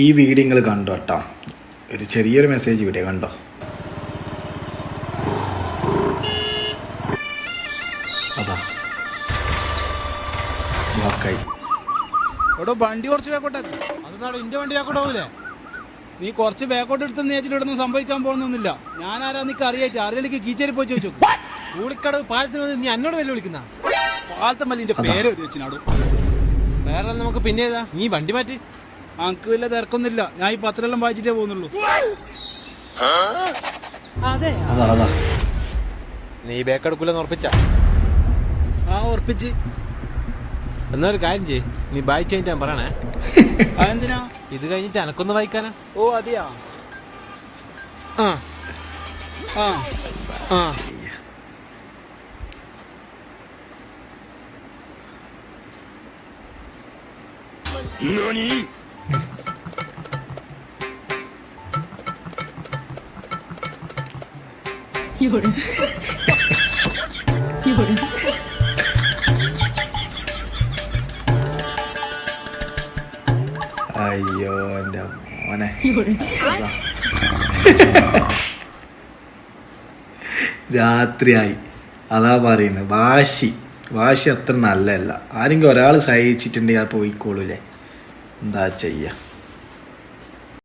ഈ വീഡിയോ നിങ്ങൾ കണ്ടോ കേട്ടോ, ഒരു ചെറിയൊരു മെസ്സേജ് വീഡിയോ കണ്ടോ. അതാ എടോ വണ്ടി കുറച്ച് ബാക്കോട്ടാക്കി. അതെന്നാടോ എന്റെ വണ്ടി ബാക്കോട്ട് പോകില്ലേ? നീ കുറച്ച് ബാക്കോട്ട് എടുത്ത് നേച്ചിട്ടൊന്നും സംഭവിക്കാൻ പോകുന്നൊന്നുമില്ല. ഞാൻ ആരാ നിനക്ക് അറിയായിട്ട് അറിയിലേക്ക് കീച്ചേരി പോയി ചോദിച്ചു. കൂളിക്കടവ് പാലത്തിന് നീ എന്നോട് വെല്ലു വിളിക്കുന്ന പാലത്തെ മല്ലിന്റെ പേര് എഴുതി വെച്ചിനാടോ. വേറെ നമുക്ക് പിന്നെ ഏതാ, നീ വണ്ടി മാറ്റി. എനിക്ക് വലിയ തിരക്കൊന്നുമില്ല, ഞാൻ ഈ പത്രമെല്ലാം വായിച്ചിട്ടേ പോകുന്നുള്ളൂ. അതെ നീ ബാക്ക് എടുക്കൂലെന്ന് ഉറപ്പിച്ച? ഉറപ്പിച്ച്. എന്നൊരു കാര്യം ചെയ്യ്, നീ വായിച്ചു കഴിഞ്ഞിട്ട് ഞാൻ പറയണേ. അതെന്തിനാ? ഇത് കഴിഞ്ഞിട്ട് എനക്കൊന്ന് വായിക്കാനാ. ഓ അതെയാ. ആ ആ ആ അയ്യോ എൻ്റെ മോനെ. രാത്രിയായി, അതാ പറയുന്നത്. വാശി അത്ര നല്ലതല്ല. ആരെങ്കിലും ഒരാൾ സഹിച്ചിട്ടുണ്ടെങ്കിൽ അത് പോയിക്കോളൂലേ, എന്താ ചെയ്യുക.